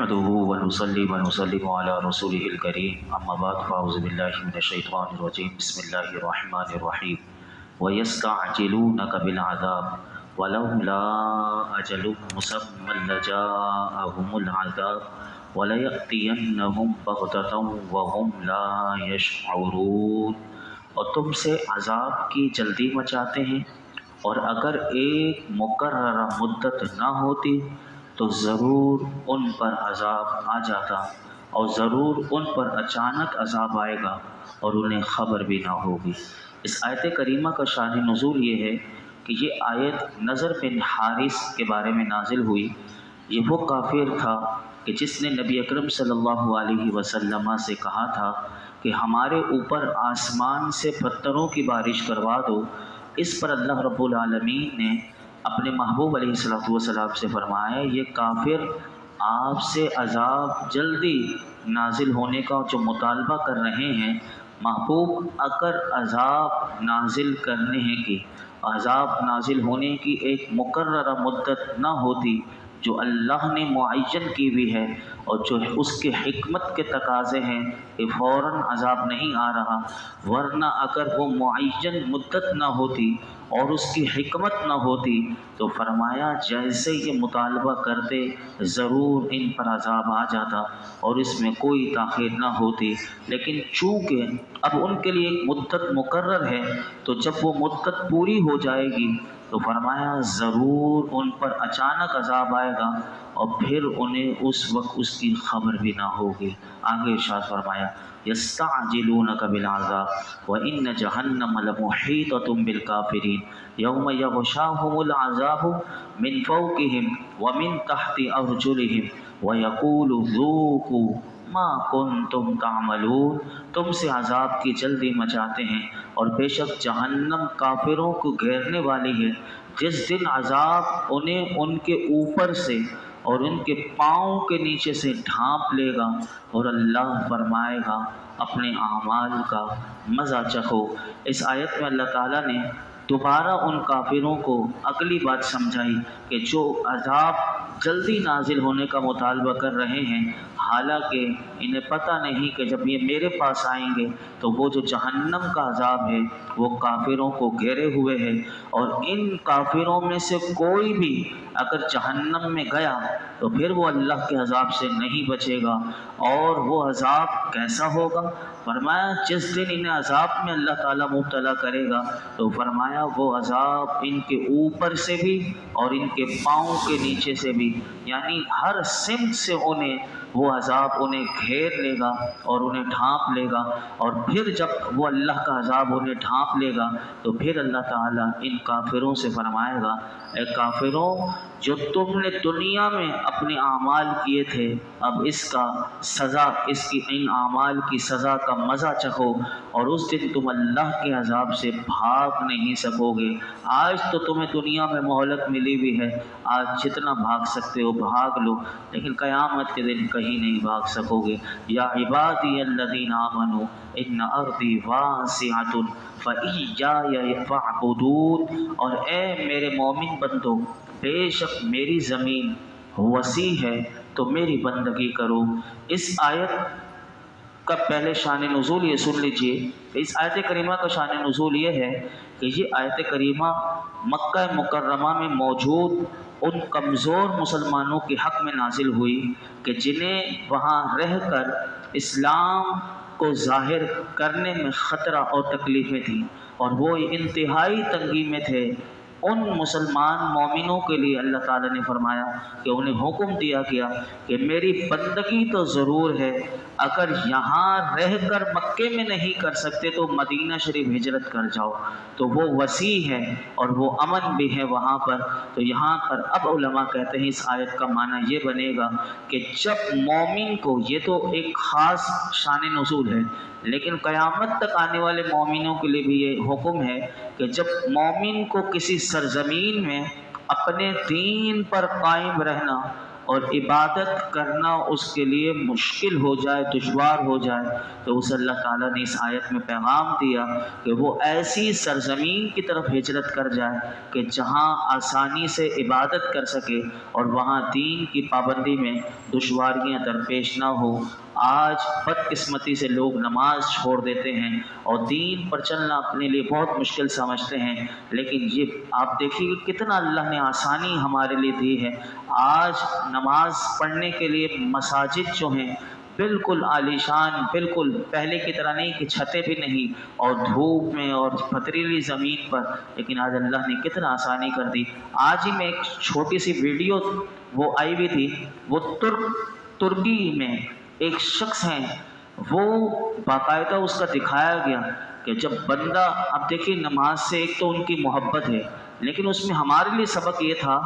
نحمده ونصلي ونسلم على رسوله الكريم اما بعد فاعوذ بالله من الشيطان الرجيم بسم الله الرحمن الرحيم ويستعجلونك بالعذاب ولولا اجل مسمى لجاءهم العذاب وليأتينهم بغتة وهم لا يشعرون۔ اور تم سے عذاب کی جلدی مچاتے ہیں، اور اگر ایک مقررہ مدت نہ ہوتی تو ضرور ان پر عذاب آ جاتا، اور ضرور ان پر اچانک عذاب آئے گا اور انہیں خبر بھی نہ ہوگی۔ اس آیت کریمہ کا شان نزول یہ ہے کہ یہ آیت نضر بن حارث کے بارے میں نازل ہوئی۔ یہ وہ کافر تھا کہ جس نے نبی اکرم صلی اللہ علیہ وسلم سے کہا تھا کہ ہمارے اوپر آسمان سے پتھروں کی بارش کروا دو۔ اس پر اللہ رب العالمین نے اپنے محبوب علیہ السلام سے فرمایا، یہ کافر آپ سے عذاب جلدی نازل ہونے کا جو مطالبہ کر رہے ہیں، محبوب اگر عذاب نازل ہونے کی ایک مقررہ مدت نہ ہوتی جو اللہ نے معین کی ہوئی ہے اور جو اس کے حکمت کے تقاضے ہیں کہ فوراً عذاب نہیں آ رہا، ورنہ اگر وہ معین مدت نہ ہوتی اور اس کی حکمت نہ ہوتی تو فرمایا جیسے یہ مطالبہ کرتے ضرور ان پر عذاب آ جاتا اور اس میں کوئی تاخیر نہ ہوتی، لیکن چونکہ اب ان کے لیے ایک مدت مقرر ہے تو جب وہ مدت پوری ہو جائے گی تو فرمایا ضرور ان پر اچانک عذاب آئے گا اور پھر انہیں اس وقت اس کی خبر بھی نہ ہوگی۔ آگے ارشاد فرمایا یستعجلونک بالعذاب وان جہنم لمحیطۃ بالکافرین یوم یغشاہم العذاب من فوقہم ومن تحت ارجلہم ویقول ذوقوا ما کنتم تعملون۔ تم سے عذاب کی جلدی مچاتے ہیں، اور بے شک جہنم کافروں کو گھیرنے والی ہے، جس دن عذاب انہیں ان کے اوپر سے اور ان کے پاؤں کے نیچے سے ڈھانپ لے گا، اور اللہ فرمائے گا اپنے اعمال کا مزہ چکھو۔ اس آیت میں اللہ تعالیٰ نے دوبارہ ان کافروں کو اگلی بات سمجھائی کہ جو عذاب جلدی نازل ہونے کا مطالبہ کر رہے ہیں، حالانکہ انہیں پتہ نہیں کہ جب یہ میرے پاس آئیں گے تو وہ جو جہنم کا عذاب ہے وہ کافروں کو گھیرے ہوئے ہے، اور ان کافروں میں سے کوئی بھی اگر جہنم میں گیا تو پھر وہ اللہ کے عذاب سے نہیں بچے گا۔ اور وہ عذاب کیسا ہوگا؟ فرمایا جس دن انہیں عذاب میں اللہ تعالیٰ مبتلا کرے گا تو فرمایا وہ عذاب ان کے اوپر سے بھی اور ان کے پاؤں کے نیچے سے بھی، یعنی ہر سمت سے انہیں وہ عذاب انہیں گھیر لے گا اور انہیں ڈھانپ لے گا، اور پھر جب وہ اللہ کا عذاب انہیں ڈھانپ لے گا تو پھر اللہ تعالیٰ ان کافروں سے فرمائے گا، اے کافروں جو تم نے دنیا میں اپنے اعمال کیے تھے، اب اس کا سزا، اس کی ان اعمال کی سزا کا مزہ چکھو، اور اس دن تم اللہ کے عذاب سے بھاگ نہیں سکو گے۔ آج تو تمہیں دنیا میں مہلت ملی ہوئی ہے، آج جتنا بھاگ سکتے ہو بھاگ لو، لیکن قیامت کے دن کہیں نہیں بھاگ سکو گے۔ یا عبادی الذین آمنوا ان ارضی واسعۃ فإیایا فاعبدون، اور اے میرے مومن بندو بے شک میری زمین وسیع ہے تو میری بندگی کرو۔ اس آیت کا پہلے شان نزول یہ سن لیجئے۔ اس آیت کریمہ کا شان نزول یہ ہے کہ یہ آیت کریمہ مکہ مکرمہ میں موجود ان کمزور مسلمانوں کے حق میں نازل ہوئی کہ جنہیں وہاں رہ کر اسلام کو ظاہر کرنے میں خطرہ اور تکلیفیں تھیں، اور وہ انتہائی تنگی میں تھے۔ ان مسلمان مومنوں کے لیے اللہ تعالیٰ نے فرمایا کہ انہیں حکم دیا گیا کہ میری بندگی تو ضرور ہے، اگر یہاں رہ کر مکے میں نہیں کر سکتے تو مدینہ شریف ہجرت کر جاؤ، تو وہ وسیع ہے اور وہ امن بھی ہے وہاں پر۔ تو یہاں پر اب علماء کہتے ہیں اس آیت کا معنی یہ بنے گا کہ جب مومن کو، یہ تو ایک خاص شان نزول ہے، لیکن قیامت تک آنے والے مومنوں کے لیے بھی یہ حکم ہے کہ جب مومن کو کسی سرزمین میں اپنے دین پر قائم رہنا اور عبادت کرنا اس کے لیے مشکل ہو جائے، دشوار ہو جائے، تو اسے اللہ تعالیٰ نے اس آیت میں پیغام دیا کہ وہ ایسی سرزمین کی طرف ہجرت کر جائے کہ جہاں آسانی سے عبادت کر سکے اور وہاں دین کی پابندی میں دشواریاں درپیش نہ ہو۔ آج بدقسمتی سے لوگ نماز چھوڑ دیتے ہیں اور دین پر چلنا اپنے لیے بہت مشکل سمجھتے ہیں، لیکن یہ آپ دیکھیے کہ کتنا اللہ نے آسانی ہمارے لیے دی ہے۔ آج نماز پڑھنے کے لیے مساجد جو ہیں بالکل عالیشان، بالکل پہلے کی طرح نہیں کہ چھتیں بھی نہیں اور دھوپ میں اور پتھریلی زمین پر، لیکن آج اللہ نے کتنا آسانی کر دی۔ آج ہی میں ایک چھوٹی سی ویڈیو وہ آئی ہوئی تھی، وہ ترکی میں ایک شخص ہیں، وہ باقاعدہ اس کا دکھایا گیا کہ جب بندہ، اب دیکھیے نماز سے ایک تو ان کی محبت ہے، لیکن اس میں ہمارے لیے سبق یہ تھا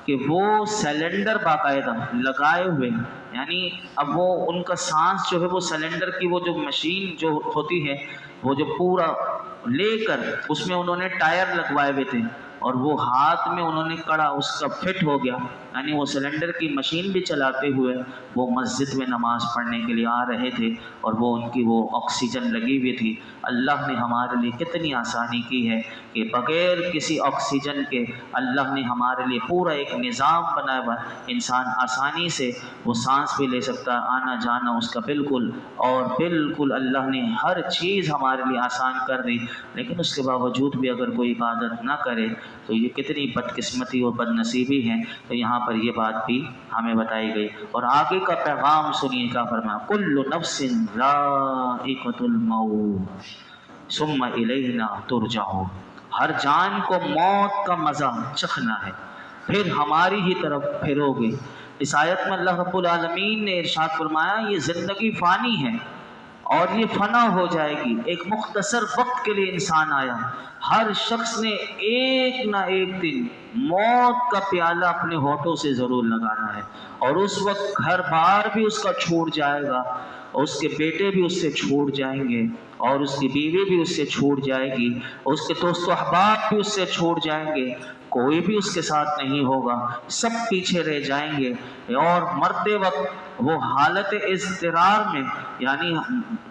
کہ وہ سلنڈر باقاعدہ لگائے ہوئے، یعنی اب وہ ان کا سانس جو ہے وہ سلنڈر کی وہ جو مشین جو ہوتی ہے وہ جو پورا لے کر اس میں انہوں نے ٹائر لگوائے ہوئے تھے، اور وہ ہاتھ میں انہوں نے کڑا اس کا فٹ ہو گیا، یعنی وہ سلنڈر کی مشین بھی چلاتے ہوئے وہ مسجد میں نماز پڑھنے کے لیے آ رہے تھے، اور وہ ان کی وہ آکسیجن لگی ہوئی تھی۔ اللہ نے ہمارے لیے کتنی آسانی کی ہے کہ بغیر کسی آکسیجن کے اللہ نے ہمارے لیے پورا ایک نظام بنایا ہوا، انسان آسانی سے وہ سانس بھی لے سکتا ہے، آنا جانا اس کا بالکل، اور بالکل اللہ نے ہر چیز ہمارے لیے آسان کر دی، لیکن اس کے باوجود بھی اگر کوئی عبادت نہ کرے تو یہ کتنی بدقسمتی اور بد نصیبی ہے۔ تو یہاں پر یہ بات بھی ہمیں بتائی گئی، اور آگے کا پیغام سنیے کیا فرمایا، کل نفس ذائقۃ الموت ثم الینا ترجعون، ہر جان کو موت کا مزہ چکھنا ہے، پھر ہماری ہی طرف پھرو گے۔ اس آیت میں اللہ رب العالمین نے ارشاد فرمایا یہ زندگی فانی ہے اور یہ فنا ہو جائے گی، ایک مختصر وقت کے لیے انسان آیا، ہر شخص نے ایک نہ ایک دن موت کا پیالہ اپنے ہونٹوں سے ضرور لگانا ہے، اور اس وقت گھر بار بھی اس کا چھوٹ جائے گا، اور اس کے بیٹے بھی اس سے چھوٹ جائیں گے، اور اس کی بیوی بھی اس سے چھوٹ جائے گی، اس کے دوست و احباب بھی اس سے چھوٹ جائیں گے، کوئی بھی اس کے ساتھ نہیں ہوگا، سب پیچھے رہ جائیں گے، اور مرتے وقت وہ حالت اضطرار میں، یعنی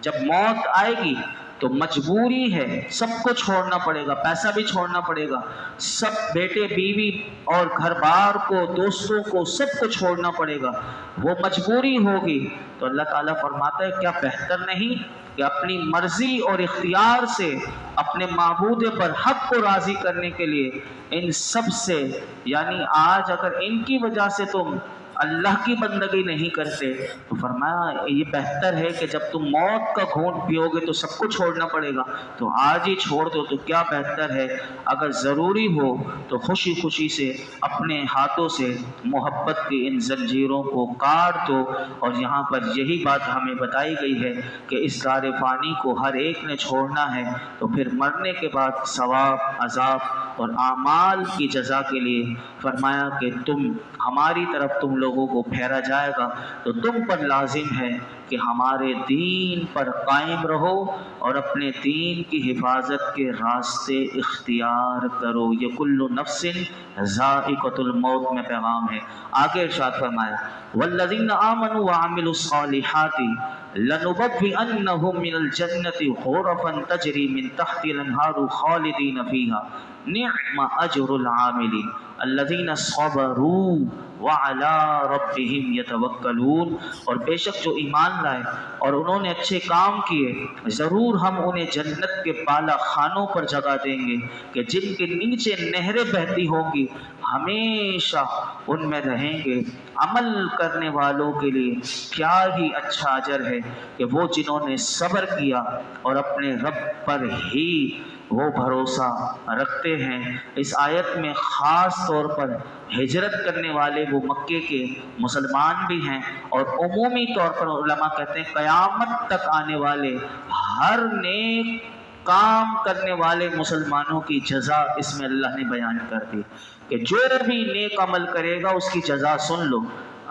جب موت آئے گی تو مجبوری ہے، سب کو چھوڑنا پڑے گا، پیسہ بھی چھوڑنا پڑے گا، سب بیٹے بیوی اور گھر بار کو، دوستوں کو، سب کو چھوڑنا پڑے گا، وہ مجبوری ہوگی۔ تو اللہ تعالیٰ فرماتا ہے کیا بہتر نہیں کہ اپنی مرضی اور اختیار سے اپنے معبود پر حق کو راضی کرنے کے لیے ان سب سے، یعنی آج اگر ان کی وجہ سے تم اللہ کی بندگی نہیں کرتے تو فرمایا یہ بہتر ہے کہ جب تم موت کا گھونٹ پیو گے تو سب کو چھوڑنا پڑے گا، تو آج ہی چھوڑ دو تو کیا بہتر ہے، اگر ضروری ہو تو خوشی خوشی سے اپنے ہاتھوں سے محبت کی ان زنجیروں کو کاٹ دو۔ اور یہاں پر یہی بات ہمیں بتائی گئی ہے کہ اس دار فانی کو ہر ایک نے چھوڑنا ہے، تو پھر مرنے کے بعد ثواب، عذاب اور اعمال کی جزا کے لیے فرمایا کہ تم ہماری طرف تم لوگوں کو پھیرا جائے گا، تو تم پر لازم ہے کہ ہمارے دین پر قائم رہو اور اپنے دین کی حفاظت کے راستے اختیار کرو۔ یہ کل نفس ذائقۃ الموت میں پیغام ہے۔ آگے ارشاد فرمایا والذین آمنوا وعملوا الصالحات لنبوئنہم من الجنۃ غرفا تجری من تحت الانہار خالدین فیہا نعم اجر العاملین الذین صبروا وعلی ربہم یتوکلون، اور بے شک جو ایمان لائے اور انہوں نے اچھے کام کیے ضرور ہم انہیں جنت کے بالا خانوں پر جگہ دیں گے کہ جن کے نیچے نہریں بہتی ہوں گی، ہمیشہ ان میں رہیں گے۔ عمل کرنے والوں کے لیے کیا ہی اچھا اجر ہے کہ وہ جنہوں نے صبر کیا اور اپنے رب پر ہی وہ بھروسہ رکھتے ہیں۔ اس آیت میں خاص طور پر ہجرت کرنے والے وہ مکے کے مسلمان بھی ہیں، اور عمومی طور پر علماء کہتے ہیں قیامت تک آنے والے ہر نیک کام کرنے والے مسلمانوں کی جزا اس میں اللہ نے بیان کر دی کہ جو بھی نیک عمل کرے گا اس کی جزا سن لو،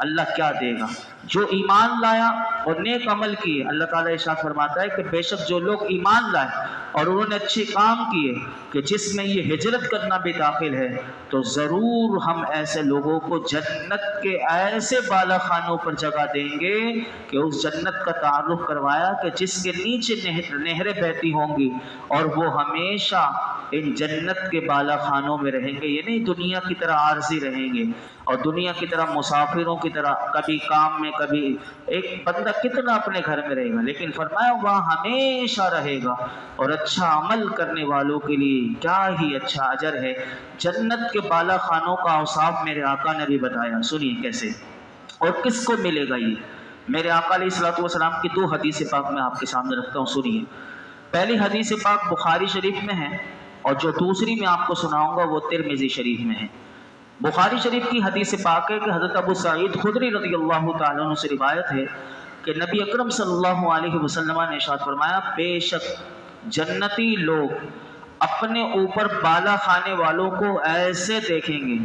اللہ کیا دے گا۔ جو ایمان لایا اور نیک عمل کیے، اللہ تعالیٰ ارشاد فرماتا ہے کہ بے شک جو لوگ ایمان لائے اور انہوں نے اچھے کام کیے کہ جس میں یہ ہجرت کرنا بھی داخل ہے، تو ضرور ہم ایسے لوگوں کو جنت کے ایسے بالا خانوں پر جگہ دیں گے کہ اس جنت کا تعارف کروایا کہ جس کے نیچے نہریں بہتی ہوں گی، اور وہ ہمیشہ ان جنت کے بالا خانوں میں رہیں گے، یعنی دنیا کی طرح عارضی رہیں گے اور دنیا کی طرح مسافروں کی طرح کبھی کام میں کبھی ایک بندہ کتنا اپنے گھر میں رہے گا، لیکن فرمایا وہاں ہمیشہ رہے گا۔ اور اچھا عمل کرنے والوں کے لیے کیا ہی اچھا اجر ہے۔ جنت کے بالا خانوں کا اوصاف میرے آقا نے بھی بتایا، سنیے کیسے اور کس کو ملے گا۔ یہ میرے آقا علیہ الصلوۃ والسلام کی 2 حدیث پاک میں آپ کے سامنے رکھتا ہوں، سنیے۔ پہلی حدیث پاک بخاری شریف میں ہے اور جو دوسری میں آپ کو سناؤں گا وہ ترمذی شریف میں ہے۔ بخاری شریف کی حدیث پاک ہے کہ حضرت ابو سعید خدری رضی اللہ تعالیٰ عنہ سے روایت ہے کہ نبی اکرم صلی اللہ علیہ وسلم نے ارشاد فرمایا، بے شک جنتی لوگ اپنے اوپر بالا خانے والوں کو ایسے دیکھیں گے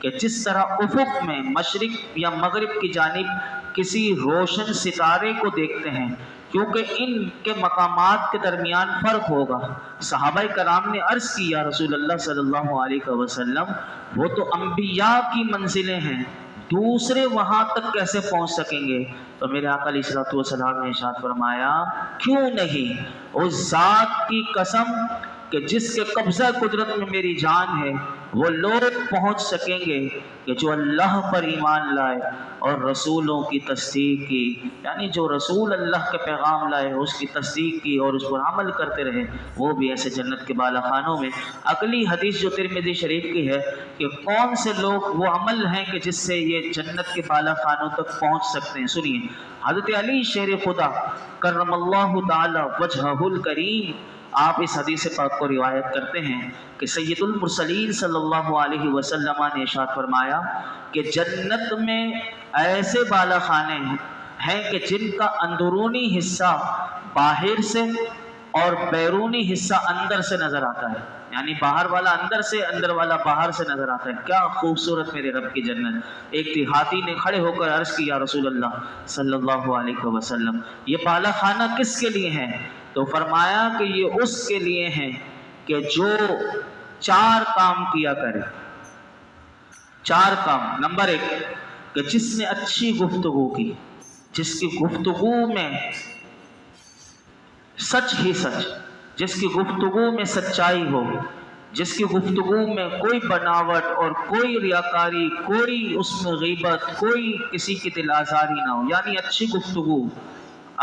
کہ جس طرح افق میں مشرق یا مغرب کی جانب کسی روشن ستارے کو دیکھتے ہیں، کیونکہ ان کے مقامات کے درمیان فرق ہوگا۔ صحابہ کرام نے عرض کی، یا رسول اللہ صلی اللہ علیہ وسلم، وہ تو انبیاء کی منزلیں ہیں، دوسرے وہاں تک کیسے پہنچ سکیں گے؟ تو میرے آقا علیہ الصلوۃ والسلام نے ارشاد فرمایا، کیوں نہیں، اس ذات کی قسم کہ جس کے قبضہ قدرت میں میری جان ہے، وہ لوگ پہنچ سکیں گے کہ جو اللہ پر ایمان لائے اور رسولوں کی تصدیق کی، یعنی جو رسول اللہ کے پیغام لائے اس کی تصدیق کی اور اس پر عمل کرتے رہے، وہ بھی ایسے جنت کے بالا خانوں میں۔ اگلی حدیث جو ترمذی شریف کی ہے کہ کون سے لوگ وہ عمل ہیں کہ جس سے یہ جنت کے بالا خانوں تک پہنچ سکتے ہیں، سنیے۔ حضرت علی شیر خدا کرم اللہ تعالی وجہہ الکریم، آپ اس حدیث پاک کو روایت کرتے ہیں کہ سید المرسلین صلی اللہ علیہ وسلم نے ارشاد فرمایا کہ جنت میں ایسے بالا خانے ہیں کہ جن کا اندرونی حصہ باہر سے اور بیرونی حصہ اندر سے نظر آتا ہے، یعنی باہر والا اندر سے، اندر والا باہر سے نظر آتا ہے۔ کیا خوبصورت میرے رب کی جنت۔ ایک دیہاتی نے کھڑے ہو کر عرض کی، یا رسول اللہ صلی اللہ علیہ وسلم، یہ بالا خانہ کس کے لیے ہے؟ تو فرمایا کہ یہ اس کے لیے ہیں کہ جو 4 کام کیا کرے۔ 4 کام۔ نمبر 1 کہ جس نے اچھی گفتگو کی، جس کی گفتگو میں سچ ہی سچ، جس کی گفتگو میں سچائی ہو، جس کی گفتگو میں کوئی بناوٹ اور کوئی ریاکاری، کوئی اس میں غیبت، کوئی کسی کی دل آزاری نہ ہو، یعنی اچھی گفتگو۔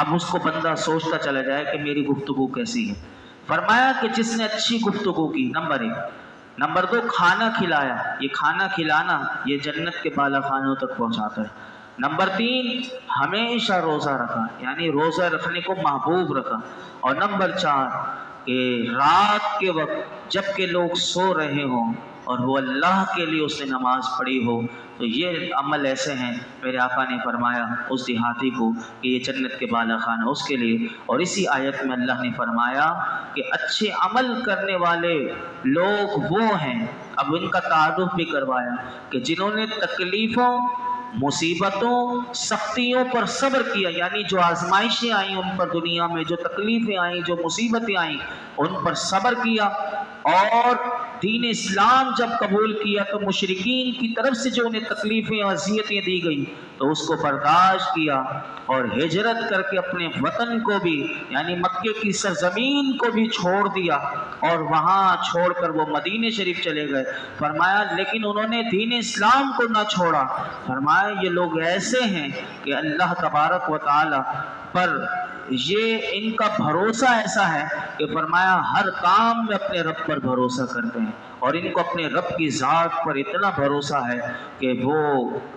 اب اس کو بندہ سوچتا چلا جائے کہ میری گفتگو کیسی ہے۔ فرمایا کہ جس نے اچھی گفتگو کی، نمبر 1۔ نمبر 2 کھانا کھلایا، یہ کھانا کھلانا یہ جنت کے بالا خانوں تک پہنچاتا ہے۔ نمبر 3 ہمیشہ روزہ رکھا، یعنی روزہ رکھنے کو محبوب رکھا۔ اور نمبر 4 کہ رات کے وقت جب کہ لوگ سو رہے ہوں اور وہ اللہ کے لیے اس نے نماز پڑھی ہو، تو یہ عمل ایسے ہیں میرے آقا نے فرمایا اس دیہاتی کو کہ یہ جنت کے بالا خانہ اس کے لیے۔ اور اسی آیت میں اللہ نے فرمایا کہ اچھے عمل کرنے والے لوگ وہ ہیں، اب ان کا تعارف بھی کروایا کہ جنہوں نے تکلیفوں، مصیبتوں، سختیوں پر صبر کیا، یعنی جو آزمائشیں آئیں ان پر دنیا میں، جو تکلیفیں آئیں، جو مصیبتیں آئیں ان پر صبر کیا، اور دین اسلام جب قبول کیا تو مشرکین کی طرف سے جو انہیں تکلیفیں اور اذیتیں دی گئیں تو اس کو برداشت کیا، اور ہجرت کر کے اپنے وطن کو بھی، یعنی مکے کی سرزمین کو بھی چھوڑ دیا، اور وہاں چھوڑ کر وہ مدینہ شریف چلے گئے۔ فرمایا لیکن انہوں نے دین اسلام کو نہ چھوڑا۔ فرمایا یہ لوگ ایسے ہیں کہ اللہ تبارک و تعالی پر یہ ان کا بھروسہ ایسا ہے کہ فرمایا ہر کام میں اپنے رب پر بھروسہ کرتے ہیں، اور ان کو اپنے رب کی ذات پر اتنا بھروسہ ہے کہ وہ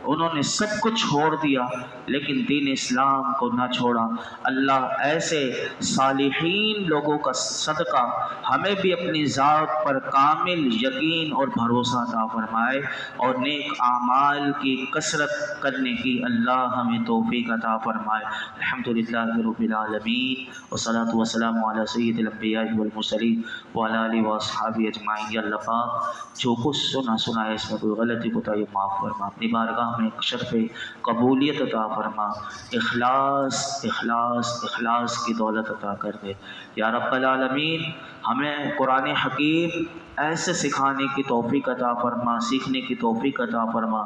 انہوں نے سب کچھ چھوڑ دیا لیکن دین اسلام کو نہ چھوڑا۔ اللہ ایسے صالحین لوگوں کا صدقہ ہمیں بھی اپنی ذات پر کامل یقین اور بھروسہ عطا فرمائے، اور نیک اعمال کی کثرت کرنے کی اللہ ہمیں توفیق عطا فرمائے۔ الحمدللہ رب العالمین۔ العالمین والصلاۃ والسلام علی سید الانبیاء والمرسلین وعلی آلہ واصحابہ اجمعین۔ یا اللہ پاک جو کچھ سنا ہے اس میں کوئی غلطی کوتاہی معاف فرما، اپنی بارگاہ میں شرف قبولیت عطا فرما، اخلاص کی دولت عطا کر دے یا رب العالمین۔ ہمیں قرآن حکیم ایسے سکھانے کی توفیق عطا فرما، سیکھنے کی توفیق عطا فرما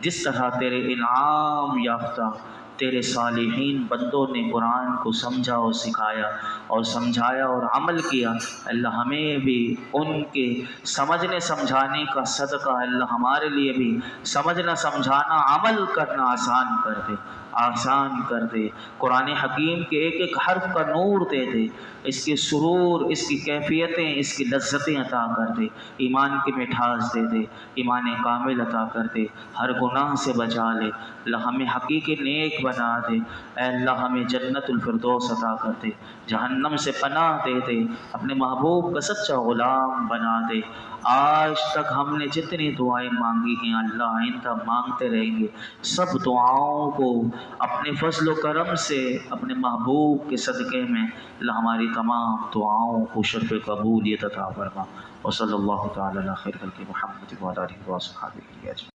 جس طرح تیرے انعام یافتہ تیرے صالحین بندوں نے قرآن کو سمجھا اور سکھایا اور سمجھایا اور عمل کیا۔ اللہ ہمیں بھی ان کے سمجھنے سمجھانے کا صدقہ اللہ ہمارے لیے بھی سمجھنا سمجھانا عمل کرنا آسان کر دے۔ قرآن حکیم کے ایک ایک حرف کا نور دے دے، اس کے سرور، اس کی کیفیتیں، اس کی لذتیں عطا کر دے، ایمان کی مٹھاس دے دے، ایمان کامل عطا کر دے، ہر گناہ سے بچا لے اللہ، ہمیں حقیقی نیک بنا دے اے اللہ، ہمیں جنت الفردوس عطا کر دے، جہنم سے پناہ دے دے، اپنے محبوب کا سچا غلام بنا دے۔ آج تک ہم نے جتنی دعائیں مانگی ہیں اللہ آئندہ مانگتے رہیں گے، سب دعاؤں کو اپنے فضل و کرم سے اپنے محبوب کے صدقے میں اللہ ہماری تمام دعاؤں کو شرف قبولیت عطا فرما۔ وصلی اللہ تعالی علی خیر خلق محمد وعلی آلہ وصحبہ اجمعین۔